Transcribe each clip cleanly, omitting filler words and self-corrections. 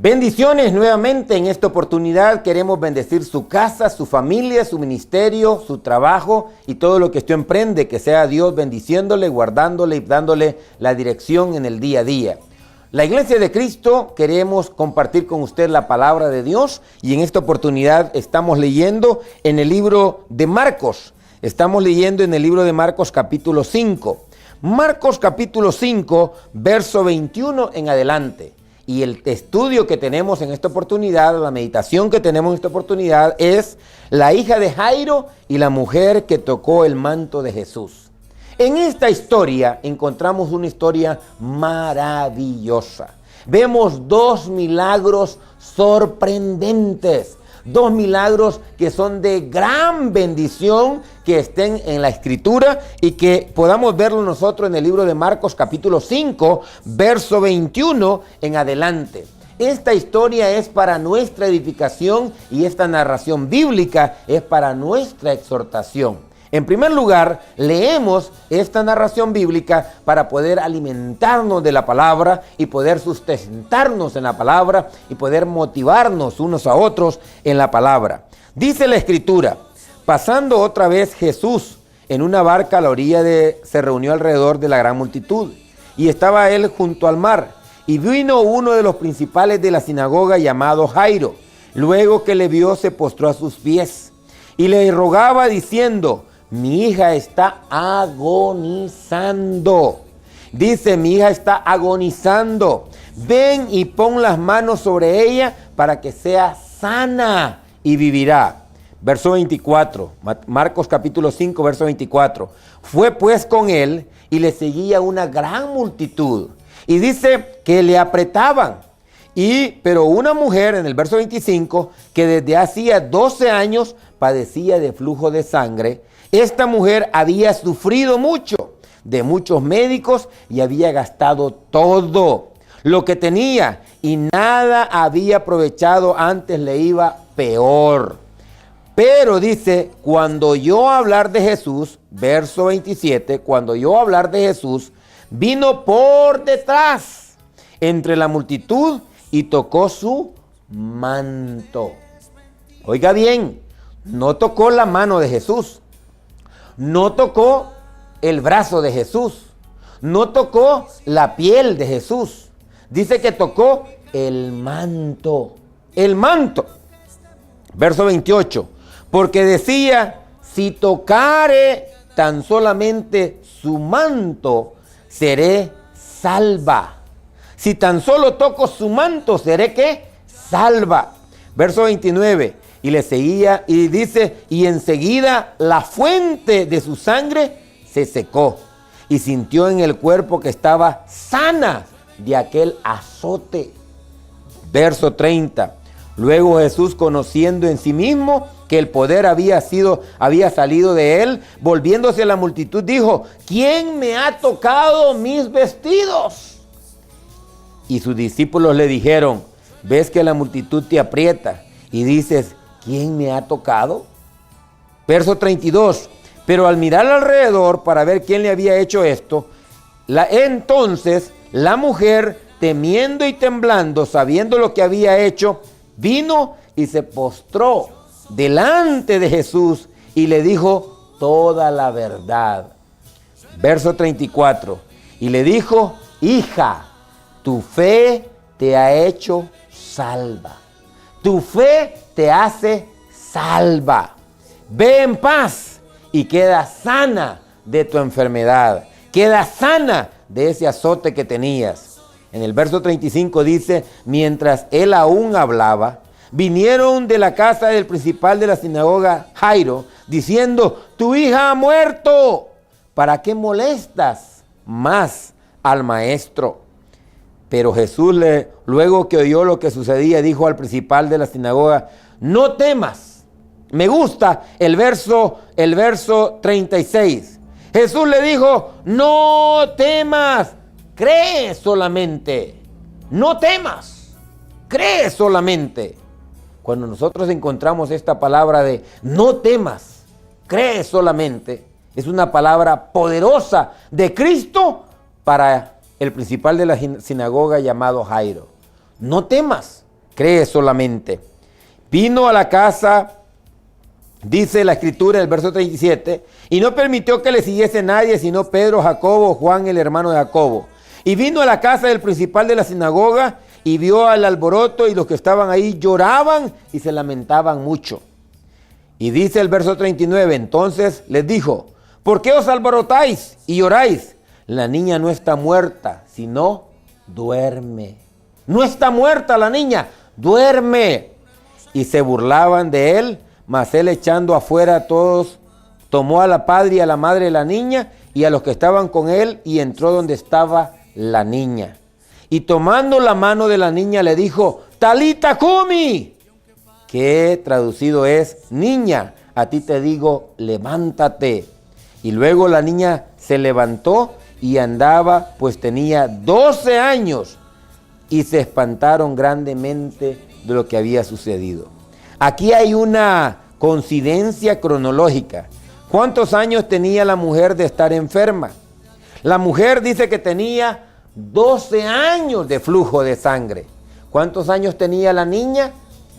Bendiciones nuevamente. En esta oportunidad queremos bendecir su casa, su familia, su ministerio, su trabajo y todo lo que usted emprende, que sea Dios bendiciéndole, guardándole y dándole la dirección en el día a día. La Iglesia de Cristo queremos compartir con usted la palabra de Dios y en esta oportunidad estamos leyendo en el libro de Marcos. Estamos leyendo en el libro de Marcos capítulo 5. Marcos capítulo 5, verso 21 en adelante. Y el estudio que tenemos en esta oportunidad, la meditación que tenemos en esta oportunidad es la hija de Jairo y la mujer que tocó el manto de Jesús. En esta historia encontramos una historia maravillosa. Vemos dos milagros sorprendentes. Dos milagros que son de gran bendición, que estén en la Escritura y que podamos verlo nosotros en el libro de Marcos capítulo 5, verso 21 en adelante. Esta historia es para nuestra edificación y esta narración bíblica es para nuestra exhortación. En primer lugar, leemos esta narración bíblica para poder alimentarnos de la palabra y poder sustentarnos en la palabra y poder motivarnos unos a otros en la palabra. Dice la Escritura, pasando otra vez Jesús en una barca a la orilla se reunió alrededor de la gran multitud y estaba él junto al mar y vino uno de los principales de la sinagoga llamado Jairo. Luego que le vio se postró a sus pies y le rogaba diciendo: mi hija está agonizando. Dice, mi hija está agonizando. Ven y pon las manos sobre ella para que sea sana y vivirá. Verso 24, Marcos capítulo 5, verso 24. Fue pues con él y le seguía una gran multitud. Y dice que le apretaban. Pero una mujer, en el verso 25, que desde hacía 12 años padecía de flujo de sangre. Esta mujer había sufrido mucho de muchos médicos y había gastado todo lo que tenía y nada había aprovechado, antes le iba peor. Pero dice, cuando oyó hablar de Jesús, verso 27, cuando oyó hablar de Jesús, vino por detrás entre la multitud y tocó su manto. Oiga bien, no tocó la mano de Jesús. No tocó el brazo de Jesús, no tocó la piel de Jesús. Dice que tocó el manto. Verso 28, porque decía, si tocare tan solamente su manto, seré salva. Si tan solo toco su manto, seré ¿qué? Salva. Verso 29. Y le seguía y dice, y enseguida la fuente de su sangre se secó y sintió en el cuerpo que estaba sana de aquel azote. Verso 30. Luego Jesús, conociendo en sí mismo que el poder había salido de él, volviéndose a la multitud, dijo, ¿quién me ha tocado mis vestidos? Y sus discípulos le dijeron, ¿ves que la multitud te aprieta? Y dices, ¿quién me ha tocado? Verso 32. Pero al mirar alrededor para ver quién le había hecho esto, entonces la mujer, temiendo y temblando, sabiendo lo que había hecho, vino y se postró delante de Jesús y le dijo toda la verdad. Verso 34. Y le dijo, hija, tu fe te ha hecho salva. Tu fe te hace salva. Ve en paz y queda sana de tu enfermedad. Queda sana de ese azote que tenías. En el verso 35 dice, mientras él aún hablaba, vinieron de la casa del principal de la sinagoga, Jairo, diciendo, tu hija ha muerto. ¿Para qué molestas más al maestro? Pero Jesús, luego que oyó lo que sucedía, dijo al principal de la sinagoga, no temas. Me gusta el verso 36. Jesús le dijo, no temas, cree solamente. No temas, cree solamente. Cuando nosotros encontramos esta palabra de no temas, cree solamente, es una palabra poderosa de Cristo para el principal de la sinagoga llamado Jairo. No temas, cree solamente. Vino a la casa, dice la escritura en el verso 37, y no permitió que le siguiese nadie, sino Pedro, Jacobo, Juan, el hermano de Jacobo. Y vino a la casa del principal de la sinagoga, y vio al alboroto, y los que estaban ahí lloraban y se lamentaban mucho. Y dice el verso 39, entonces les dijo, ¿por qué os alborotáis y lloráis? La niña no está muerta, sino duerme. No está muerta la niña, duerme. Y se burlaban de él, mas él echando afuera a todos, tomó a la padre y a la madre de la niña y a los que estaban con él y entró donde estaba la niña. Y tomando la mano de la niña le dijo, Talita cumi, que traducido es, niña, a ti te digo, levántate. Y luego la niña se levantó y andaba, pues tenía 12 años, y se espantaron grandemente de lo que había sucedido. Aquí hay una coincidencia cronológica. ¿Cuántos años tenía la mujer de estar enferma? La mujer dice que tenía 12 años de flujo de sangre. ¿Cuántos años tenía la niña?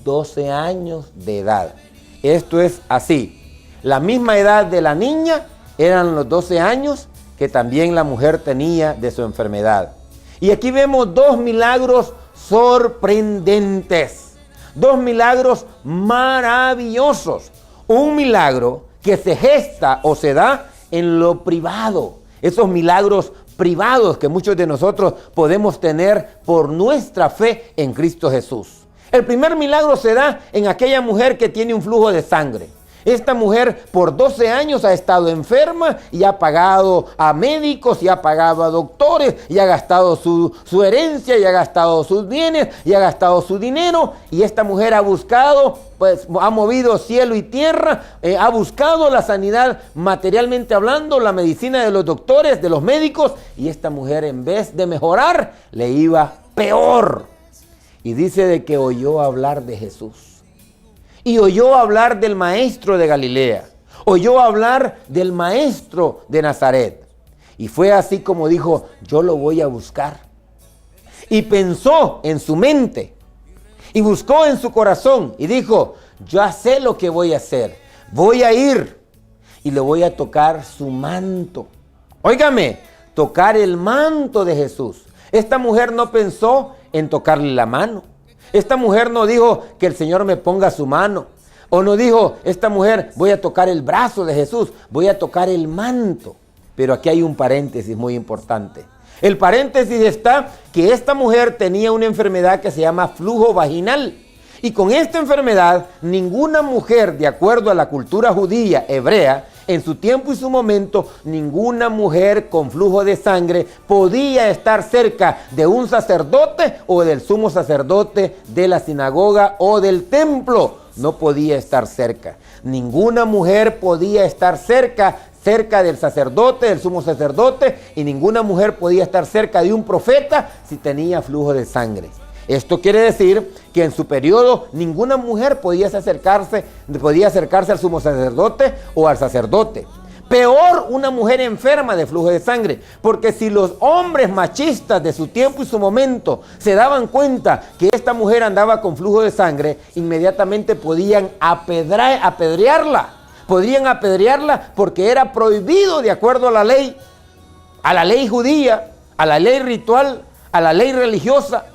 12 años de edad. Esto es así. La misma edad de la niña eran los 12 años que también la mujer tenía de su enfermedad. Y aquí vemos dos milagros sorprendentes. Dos milagros maravillosos. Un milagro que se gesta o se da en lo privado. Esos milagros privados que muchos de nosotros podemos tener por nuestra fe en Cristo Jesús. El primer milagro se da en aquella mujer que tiene un flujo de sangre. Esta mujer por 12 años ha estado enferma y ha pagado a médicos y ha pagado a doctores y ha gastado su herencia y ha gastado sus bienes y ha gastado su dinero. Y esta mujer ha buscado, pues ha movido cielo y tierra, ha buscado la sanidad materialmente hablando, la medicina de los doctores, de los médicos. Y esta mujer en vez de mejorar, le iba peor. Y dice de que oyó hablar de Jesús. Y oyó hablar del maestro de Galilea. Oyó hablar del maestro de Nazaret. Y fue así como dijo, yo lo voy a buscar. Y pensó en su mente. Y buscó en su corazón. Y dijo, ya sé lo que voy a hacer. Voy a ir y le voy a tocar su manto. Óigame, tocar el manto de Jesús. Esta mujer no pensó en tocarle la mano. Esta mujer no dijo que el Señor me ponga su mano. O no dijo, esta mujer, voy a tocar el brazo de Jesús, voy a tocar el manto. Pero aquí hay un paréntesis muy importante. El paréntesis está que esta mujer tenía una enfermedad que se llama flujo vaginal. Y con esta enfermedad, ninguna mujer, de acuerdo a la cultura judía hebrea, en su tiempo y su momento, ninguna mujer con flujo de sangre podía estar cerca de un sacerdote o del sumo sacerdote de la sinagoga o del templo. No podía estar cerca. Ninguna mujer podía estar cerca del sacerdote, del sumo sacerdote, y ninguna mujer podía estar cerca de un profeta si tenía flujo de sangre. Esto quiere decir que en su periodo ninguna mujer podía acercarse al sumo sacerdote o al sacerdote. Peor, una mujer enferma de flujo de sangre, porque si los hombres machistas de su tiempo y su momento se daban cuenta que esta mujer andaba con flujo de sangre, inmediatamente podían apedrearla. Podrían apedrearla porque era prohibido de acuerdo a la ley judía, a la ley ritual, a la ley religiosa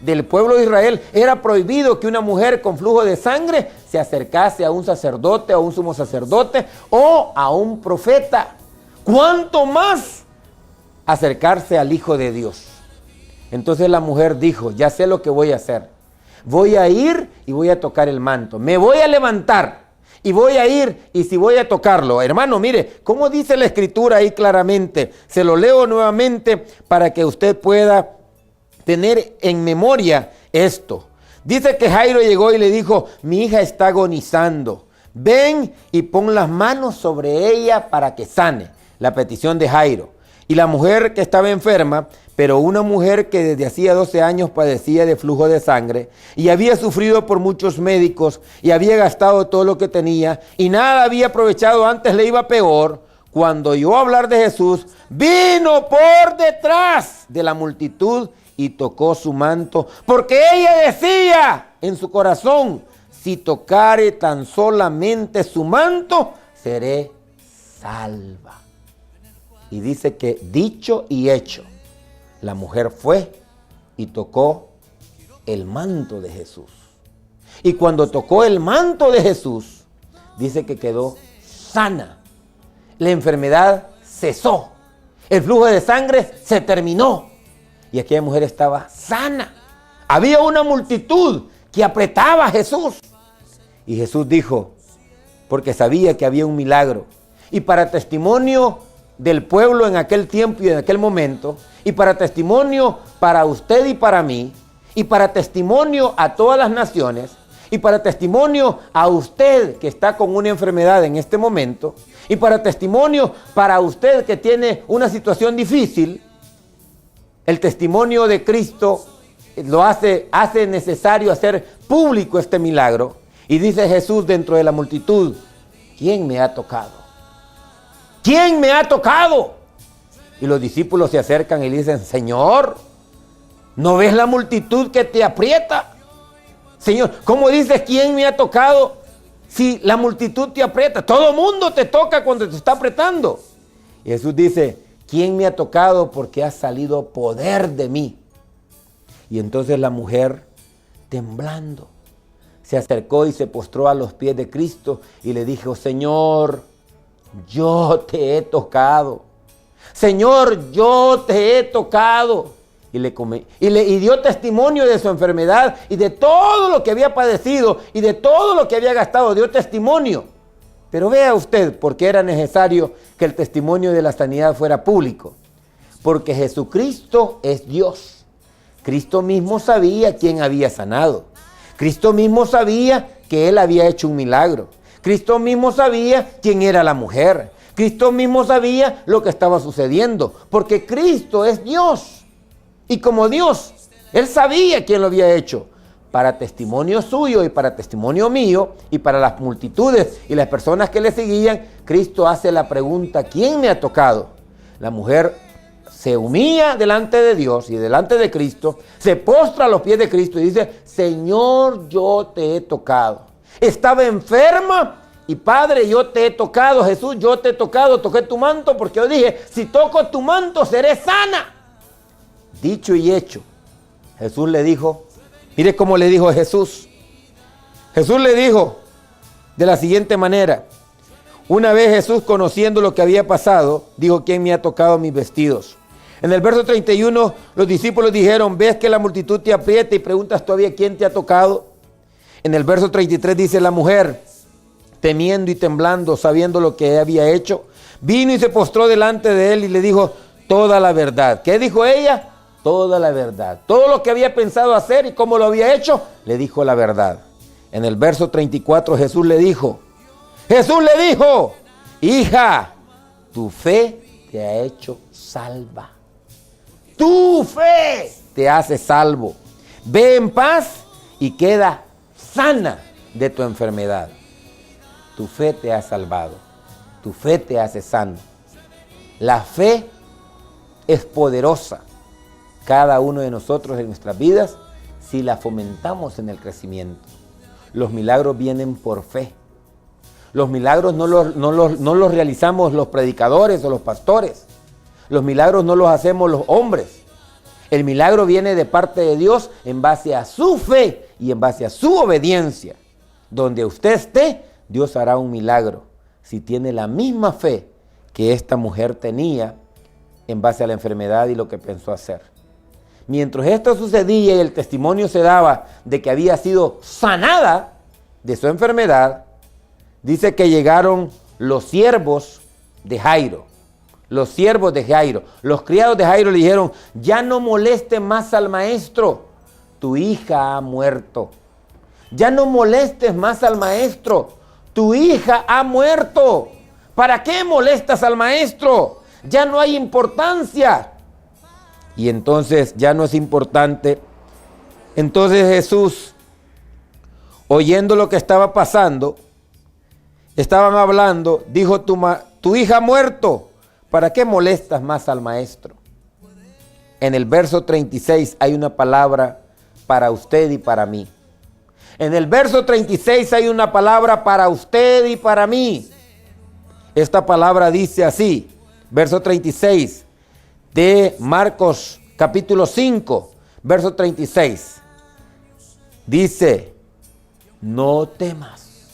del pueblo de Israel. Era prohibido que una mujer con flujo de sangre se acercase a un sacerdote, a un sumo sacerdote o a un profeta. ¿Cuánto más acercarse al Hijo de Dios? Entonces la mujer dijo, ya sé lo que voy a hacer. Voy a ir y voy a tocar el manto. Me voy a levantar y voy a ir y si voy a tocarlo. Hermano, mire, ¿cómo dice la escritura ahí claramente? Se lo leo nuevamente para que usted pueda tener en memoria esto. Dice que Jairo llegó y le dijo, mi hija está agonizando. Ven y pon las manos sobre ella para que sane. La petición de Jairo. Y la mujer que estaba enferma, pero una mujer que desde hacía 12 años padecía de flujo de sangre y había sufrido por muchos médicos y había gastado todo lo que tenía y nada había aprovechado, antes le iba peor, cuando oyó hablar de Jesús, vino por detrás de la multitud y tocó su manto, porque ella decía, en su corazón, si tocare tan solamente su manto, seré salva. Y dice que dicho y hecho, la mujer fue y tocó el manto de Jesús. Y cuando tocó el manto de Jesús, dice que quedó sana. La enfermedad cesó. El flujo de sangre se terminó. Y aquella mujer estaba sana. Había una multitud que apretaba a Jesús. Y Jesús dijo, porque sabía que había un milagro. Y para testimonio del pueblo en aquel tiempo y en aquel momento, y para testimonio para usted y para mí, y para testimonio a todas las naciones, y para testimonio a usted que está con una enfermedad en este momento, y para testimonio para usted que tiene una situación difícil, el testimonio de Cristo lo hace necesario hacer público este milagro. Y dice Jesús dentro de la multitud, ¿quién me ha tocado? ¿Quién me ha tocado? Y los discípulos se acercan y le dicen, Señor, ¿no ves la multitud que te aprieta? Señor, ¿cómo dices quién me ha tocado si la multitud te aprieta? Todo mundo te toca cuando te está apretando. Y Jesús dice, ¿quién me ha tocado? Porque ha salido poder de mí. Y entonces la mujer, temblando, se acercó y se postró a los pies de Cristo y le dijo, Señor, yo te he tocado. Señor, yo te he tocado. Y dio testimonio de su enfermedad y de todo lo que había padecido y de todo lo que había gastado. Dio testimonio. Pero vea usted por qué era necesario que el testimonio de la sanidad fuera público. Porque Jesucristo es Dios. Cristo mismo sabía quién había sanado. Cristo mismo sabía que Él había hecho un milagro. Cristo mismo sabía quién era la mujer. Cristo mismo sabía lo que estaba sucediendo. Porque Cristo es Dios. Y como Dios, Él sabía quién lo había hecho. Para testimonio suyo y para testimonio mío y para las multitudes y las personas que le seguían, Cristo hace la pregunta, ¿quién me ha tocado? La mujer se humilla delante de Dios y delante de Cristo, se postra a los pies de Cristo y dice, Señor, yo te he tocado. Estaba enferma y Padre, yo te he tocado. Jesús, yo te he tocado, toqué tu manto porque yo dije, si toco tu manto seré sana. Dicho y hecho, Jesús le dijo, mire cómo le dijo Jesús. Jesús le dijo de la siguiente manera. Una vez Jesús, conociendo lo que había pasado, dijo, ¿quién me ha tocado mis vestidos? En el verso 31, los discípulos dijeron, ¿ves que la multitud te aprieta y preguntas todavía quién te ha tocado? En el verso 33 dice, la mujer, temiendo y temblando, sabiendo lo que había hecho, vino y se postró delante de él y le dijo toda la verdad. ¿Qué dijo ella? Toda la verdad. Todo lo que había pensado hacer y cómo lo había hecho, le dijo la verdad. En el verso 34 Jesús le dijo, hija, tu fe te ha hecho salva. Tu fe te hace salvo. Ve en paz y queda sana de tu enfermedad. Tu fe te ha salvado. Tu fe te hace sano. La fe es poderosa. Cada uno de nosotros en nuestras vidas, si la fomentamos en el crecimiento. Los milagros vienen por fe. Los milagros no los realizamos los predicadores o los pastores. Los milagros no los hacemos los hombres. El milagro viene de parte de Dios en base a su fe y en base a su obediencia. Donde usted esté, Dios hará un milagro. Si tiene la misma fe que esta mujer tenía en base a la enfermedad y lo que pensó hacer. Mientras esto sucedía y el testimonio se daba de que había sido sanada de su enfermedad, dice que llegaron los siervos de Jairo. Los siervos de Jairo, los criados de Jairo le dijeron, ya no moleste más al maestro, tu hija ha muerto. Ya no molestes más al maestro, tu hija ha muerto. ¿Para qué molestas al maestro? Ya no hay importancia. Y entonces ya no es importante. Entonces Jesús, oyendo lo que estaba pasando, estaban hablando, dijo, tu hija ha muerto. ¿Para qué molestas más al maestro? En el verso 36 hay una palabra para usted y para mí. En el verso 36 hay una palabra para usted y para mí. Esta palabra dice así, verso 36 de Marcos capítulo 5, verso 36. Dice, no temas,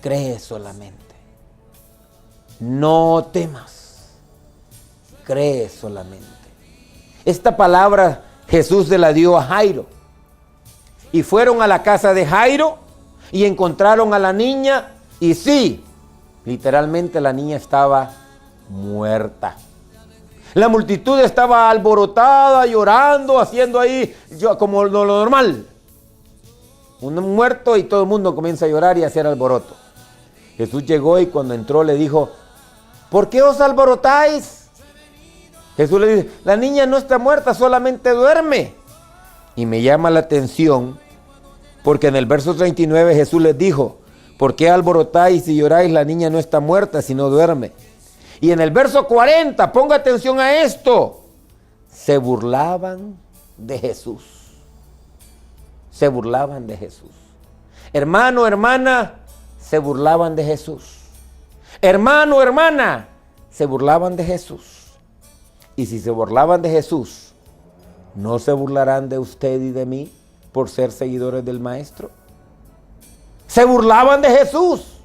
cree solamente. No temas, cree solamente. Esta palabra Jesús se la dio a Jairo. Y fueron a la casa de Jairo y encontraron a la niña y sí, literalmente la niña estaba muerta. La multitud estaba alborotada, llorando, haciendo ahí como lo normal. Un muerto y todo el mundo comienza a llorar y a hacer alboroto. Jesús llegó y cuando entró le dijo, ¿por qué os alborotáis? Jesús le dice, la niña no está muerta, solamente duerme. Y me llama la atención porque en el verso 39 Jesús les dijo, ¿por qué alborotáis y lloráis? La niña no está muerta, sino duerme. Y en el verso 40, ponga atención a esto, se burlaban de Jesús. Se burlaban de Jesús. Hermano, hermana, se burlaban de Jesús. Hermano, hermana, se burlaban de Jesús. Y si se burlaban de Jesús, ¿no se burlarán de usted y de mí por ser seguidores del Maestro? Se burlaban de Jesús.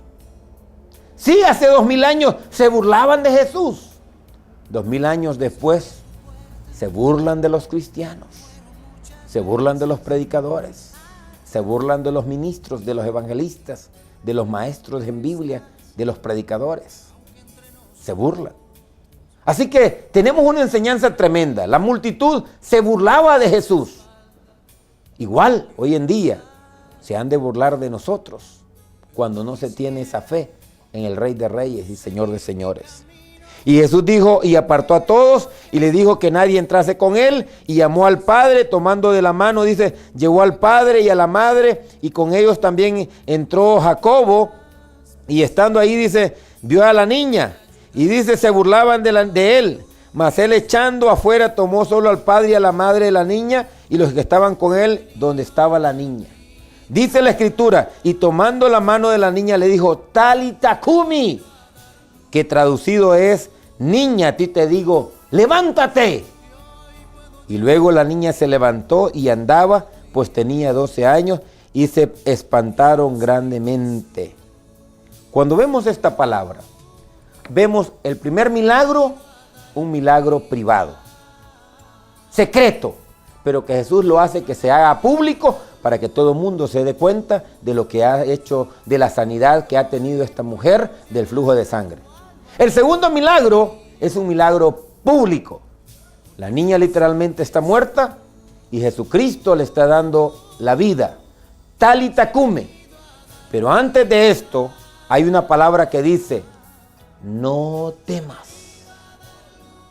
Sí, hace 2000 años se burlaban de Jesús. 2000 años después se burlan de los cristianos. Se burlan de los predicadores. Se burlan de los ministros, de los evangelistas, de los maestros en Biblia, de los predicadores. Se burlan. Así que tenemos una enseñanza tremenda. La multitud se burlaba de Jesús. Igual, hoy en día, se han de burlar de nosotros cuando no se tiene esa fe en el Rey de Reyes y Señor de Señores. Y Jesús dijo y apartó a todos y le dijo que nadie entrase con él y llamó al padre, tomando de la mano, dice, llevó al padre y a la madre y con ellos también entró Jacobo y estando ahí, dice, vio a la niña y dice, se burlaban de él, mas él echando afuera tomó solo al padre y a la madre de la niña y los que estaban con él donde estaba la niña. Dice la escritura, y tomando la mano de la niña le dijo, Talita Cumi, que traducido es, niña, a ti te digo, levántate. Y luego la niña se levantó y andaba, pues tenía 12 años, y se espantaron grandemente. Cuando vemos esta palabra, vemos el primer milagro, un milagro privado, secreto, pero que Jesús lo hace que se haga público para que todo el mundo se dé cuenta de lo que ha hecho, de la sanidad que ha tenido esta mujer del flujo de sangre. El segundo milagro es un milagro público. La niña literalmente está muerta y Jesucristo le está dando la vida. Talita Cume. Pero antes de esto hay una palabra que dice, no temas,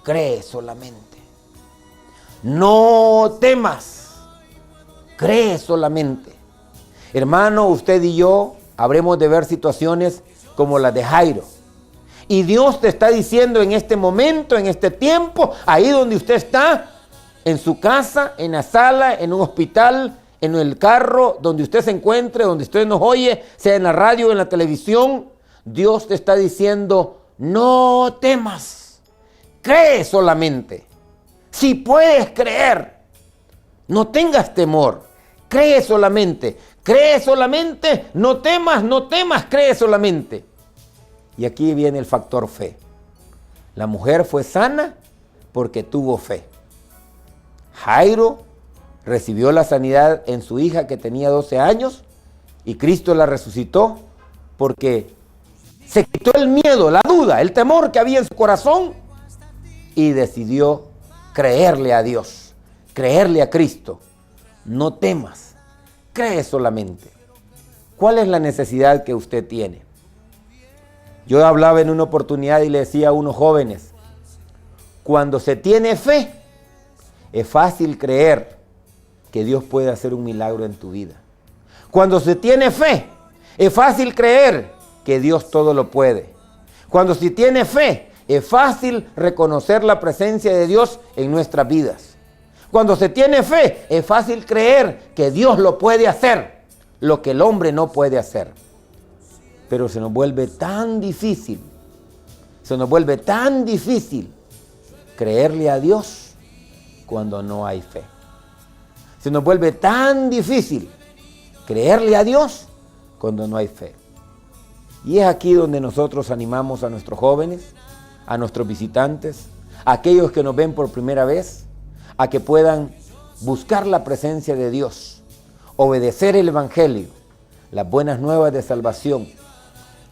cree solamente. No temas, cree solamente. Hermano, usted y yo habremos de ver situaciones como las de Jairo. Y Dios te está diciendo en este momento, en este tiempo, ahí donde usted está, en su casa, en la sala, en un hospital, en el carro, donde usted se encuentre, donde usted nos oye, sea en la radio, en la televisión, Dios te está diciendo, no temas, cree solamente. Si puedes creer, no tengas temor, cree solamente, no temas, cree solamente. Y aquí viene el factor fe. La mujer fue sana porque tuvo fe. Jairo recibió la sanidad en su hija que tenía 12 años y Cristo la resucitó porque se quitó el miedo, la duda, el temor que había en su corazón y decidió creerle a Dios, creerle a Cristo. No temas, cree solamente. ¿Cuál es la necesidad que usted tiene? Yo hablaba en una oportunidad y le decía a unos jóvenes, cuando se tiene fe, es fácil creer que Dios puede hacer un milagro en tu vida. Cuando se tiene fe, es fácil creer que Dios todo lo puede. Cuando se tiene fe, es fácil reconocer la presencia de Dios en nuestras vidas. Cuando se tiene fe, es fácil creer que Dios lo puede hacer. lo que el hombre no puede hacer. Pero se nos vuelve tan difícil, creerle a Dios cuando no hay fe. Se nos vuelve tan difícil creerle a Dios cuando no hay fe. Y es aquí donde nosotros animamos a nuestros jóvenes, a nuestros visitantes, a aquellos que nos ven por primera vez, a que puedan buscar la presencia de Dios, obedecer el Evangelio, las buenas nuevas de salvación,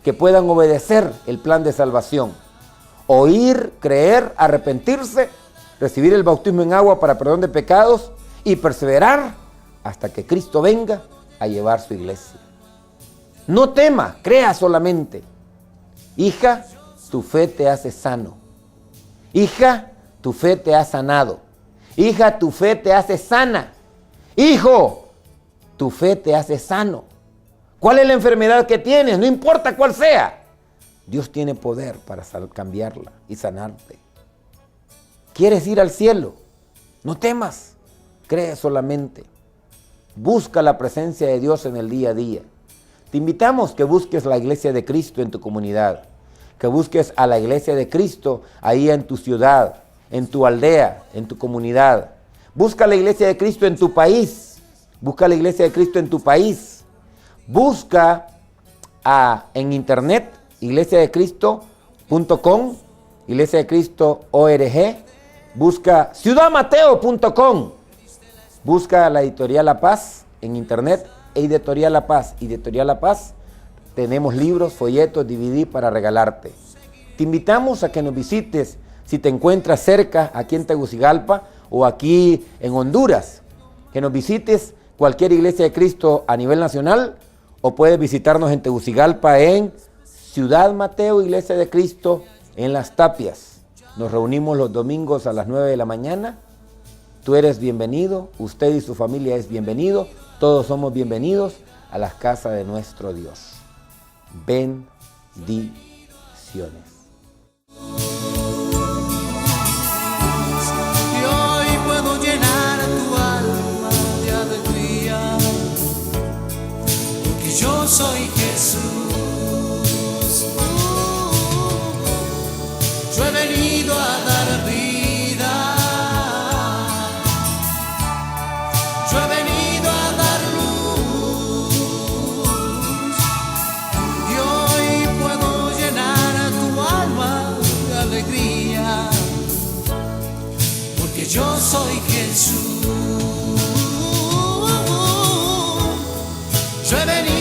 que puedan obedecer el plan de salvación, oír, creer, arrepentirse, recibir el bautismo en agua para perdón de pecados y perseverar hasta que Cristo venga a llevar su iglesia. No tema, crea solamente. Hija, tu fe te hace sano. Hija, tu fe te ha sanado. Hija, tu fe te hace sana. Hijo, tu fe te hace sano. ¿Cuál es la enfermedad que tienes? No importa cuál sea. Dios tiene poder para cambiarla y sanarte. ¿Quieres ir al cielo? No temas, cree solamente. Busca la presencia de Dios en el día a día. Te invitamos que busques la iglesia de Cristo en tu comunidad, que busques a la iglesia de Cristo ahí en tu ciudad, en tu aldea, en tu comunidad. Busca la iglesia de Cristo en tu país. Busca la iglesia de Cristo en tu país. Busca en internet iglesiadecristo.com, Iglesia de Cristo ORG. Busca ciudadmateo.com. Busca la Editorial La Paz en internet, Editorial La Paz. Editorial La Paz, tenemos libros, folletos, DVD para regalarte. Te invitamos a que nos visites si te encuentras cerca, aquí en Tegucigalpa o aquí en Honduras. Que nos visites cualquier iglesia de Cristo a nivel nacional, o puedes visitarnos en Tegucigalpa en Ciudad Mateo, Iglesia de Cristo, en Las Tapias. Nos reunimos los domingos a las 9 de la mañana. Tú eres bienvenido, usted y su familia es bienvenido, todos somos bienvenidos a la casa de nuestro Dios. Bendiciones. Y hoy puedo llenar tu alma de alegría, porque yo soy Jesús. Yo he venido a dar vida, yo he venido a dar luz, y hoy puedo llenar tu alma de alegría, porque yo soy Jesús. Yo he venido